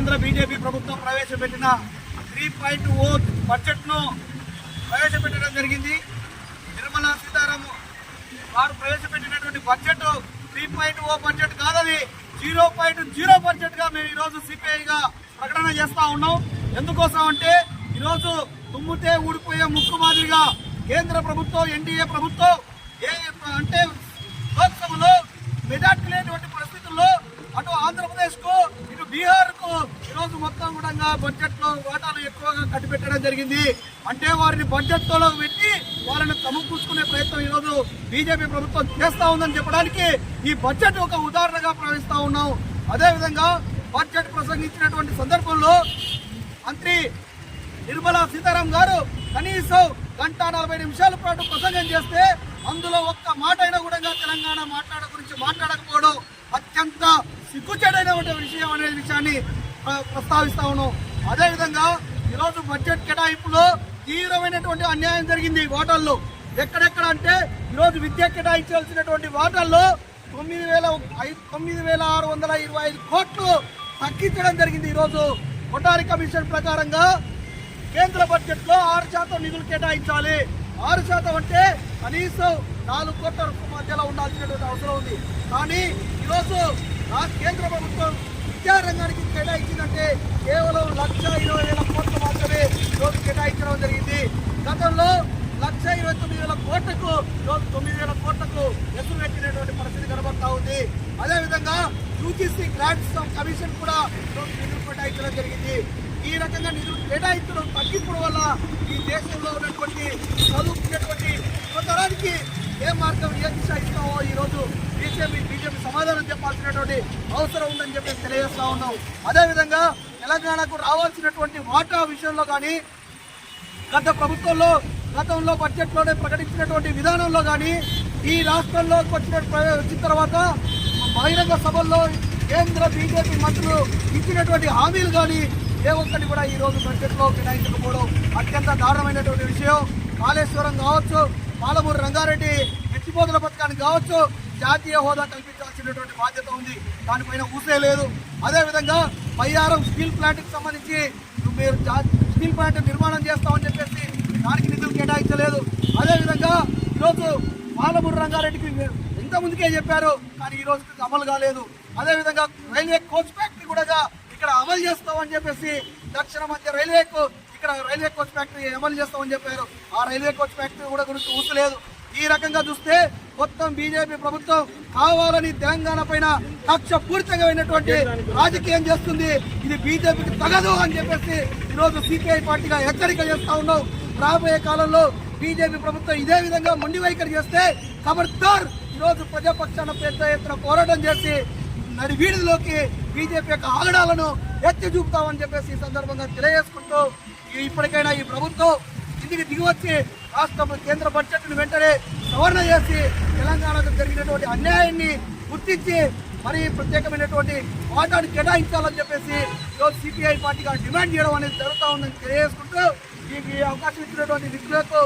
కేంద్ర బీజేపీ ప్రభుత్వం ప్రవేశపెట్టిన 3.0 బడ్జెట్ను ప్రవేశపెట్టడం జరిగింది. నిర్మలా సీతారామన్ వారు ప్రవేశపెట్టినటువంటి బడ్జెట్ 3.0 బడ్జెట్ కాదని 0.0 బడ్జెట్ గా మేము ఈరోజు సిపిఐగా ప్రకటన చేస్తా ఉన్నాం. ఎందుకోసం అంటే ఈరోజు తుమ్ముతే ఊడిపోయే ముక్కు మాదిరిగా కేంద్ర ప్రభుత్వం ఎన్డీఏ ప్రభుత్వం అంటే లోక్సభలో మెజార్టీ లేనటువంటి పరిస్థితుల్లో అటు ఆంధ్రప్రదేశ్ కు ఇటు బీహార్ కు ఈరోజు మొత్తం కూడా బడ్జెట్ లో వాటాలు ఎక్కువగా కట్టిపెట్టడం జరిగింది. అంటే వారిని బడ్జెట్ లో పెట్టి వాళ్ళని సమకూర్చుకునే ప్రయత్నం ఈరోజు బీజేపీ ప్రభుత్వం చేస్తా ఉందని చెప్పడానికి ఈ బడ్జెట్ ఒక ఉదాహరణగా భావిస్తా ఉన్నాం. అదేవిధంగా బడ్జెట్ ప్రసంగించినటువంటి సందర్భంలో మంత్రి నిర్మలా సీతారామన్ గారు కనీసం 1:40 నిమిషాల పాటు ప్రసంగం చేస్తే అందులో ఒక్క మాట అయినా కూడా తెలంగాణ గురించి మాట్లాడకపోవడం అత్యంత సిగ్గుచేటైనటువంటి విషయం అనే విషయాన్ని ప్రస్తావిస్తా ఉన్నాం. అదేవిధంగా ఈరోజు బడ్జెట్ కేటాయింపులో తీవ్రమైనటువంటి అన్యాయం జరిగింది. వాటాల్లో ఎక్కడెక్కడ అంటే ఈరోజు విద్య కేటాయించాల్సినటువంటి వాటాల్లో 9,625 కోట్లు తగ్గించడం జరిగింది. ఈరోజు కొఠారి కమిషన్ ప్రకారంగా కేంద్ర బడ్జెట్ లో 6% నిధులు కేటాయించాలి. 6% అంటే కనీసం 4 కోట్ల మధ్యలో ఉండాల్సినటువంటి అవసరం ఉంది. కానీ ఈరోజు కేంద్ర ప్రభుత్వం విద్యారంగానికి కేటాయించిందంటే కేవలం 1,20,000 కోట్లు మాత్రమే ఈరోజు కేటాయించడం జరిగింది. గతంలో 1,29,000 కోట్లకు ఈరోజు 9,000 కోట్లకు ఎదురు పెట్టినటువంటి పరిస్థితి కనబడతా ఉంది. అదేవిధంగా యూజీసీ గ్రాంట్స్ కమిషన్ కూడా ఈరోజు నిధులు కేటాయించడం జరిగింది. ఈ రకంగా నిధులు కేటాయించడం తగ్గించడం వల్ల ఈ దేశంలో ఉన్నటువంటి చదువుకునేటువంటి యువతరానికి ఏ మార్గం ఏ దిశ ఇస్తామో ఈరోజు బీజేపీ సమాధానం చెప్పాల్సినటువంటి అవసరం ఉందని చెప్పి తెలియజేస్తా ఉన్నాం. అదేవిధంగా తెలంగాణకు రావాల్సినటువంటి వాటా విషయంలో కానీ గతంలో బడ్జెట్లోనే ప్రకటించినటువంటి విధానంలో కానీ ఈ రాష్ట్రంలోకి వచ్చిన తర్వాత బహిరంగ సభల్లో కేంద్ర బీజేపీ మంత్రులు ఇచ్చినటువంటి హామీలు కానీ ఏ ఒక్కటి కూడా ఈ రోజు బడ్జెట్లో కేటాయించకపోవడం అత్యంత దారుణమైనటువంటి విషయం. కాళేశ్వరం కావచ్చు, పాలమూరు రంగారెడ్డి ఎత్తిపోతల పథకానికి కావచ్చు జాతీయ హోదా కల్పించాల్సినటువంటి బాధ్యత ఉంది. దానిపైన ఊసే లేదు. అదేవిధంగా బయ్యారం స్టీల్ ప్లాంట్ కి సంబంధించి మీరు స్టీల్ ప్లాంట్ నిర్మాణం చేస్తామని చెప్పేసి దానికి నిధులు కేటాయించలేదు. అదేవిధంగా ఈరోజు పాలమూరు రంగారెడ్డికి ఇంత ముందుకే చెప్పారు, కానీ ఈ రోజు అమలు కాలేదు. అదేవిధంగా రైల్వే కోచ్ ఫ్యాక్టరీ కూడా ఇక్కడ అమలు చేస్తామని చెప్పేసి దక్షిణ మధ్య రైల్వేకు ఇక్కడ రైల్వే కోచ్ ఫ్యాక్టరీ అమలు చేస్తామని చెప్పారు. ఆ రైల్వే కోచ్ ఫ్యాక్టరీ కూడా గురించి ఊసలేదు. ఈ రకంగా చూస్తే మొత్తం బీజేపీ ప్రభుత్వం కావాలని తెలంగాణ పైన కక్ష పూర్తిమైనటువంటి రాజకీయం చేస్తుంది. ఇది బీజేపీకి తగదు అని చెప్పేసి ఈరోజు సిపిఐ పార్టీగా హెచ్చరిక చేస్తా ఉన్నాం. రాబోయే కాలంలో బీజేపీ ప్రభుత్వం ఇదే విధంగా మొండి వైఖరి చేస్తే ఖబర్దార్ ఈరోజు ప్రజాపక్షాన పెద్ద ఎత్తున పోరాటం చేసి నడి వీధిలోకి బీజేపీ యొక్క ఆగడాలను ఎత్తి చూపుతామని చెప్పేసి ఈ సందర్భంగా తెలియజేసుకుంటూ ఇప్పటికైనా ఈ ప్రభుత్వం ఇంటికి దిగివచ్చి కేంద్ర బడ్జెట్ ను వెంటనే సవరణ చేసి తెలంగాణకు జరిగినటువంటి అన్యాయాన్ని గుర్తించి మరి ప్రత్యేకమైనటువంటి వాటాను కేటాయించాలని చెప్పేసి ఈరోజు సిపిఐ పార్టీగా డిమాండ్ చేయడం అనేది జరుగుతూ ఉందని తెలియజేసుకుంటూ ఈ అవకాశం ఇచ్చినటువంటి వ్యక్తులకు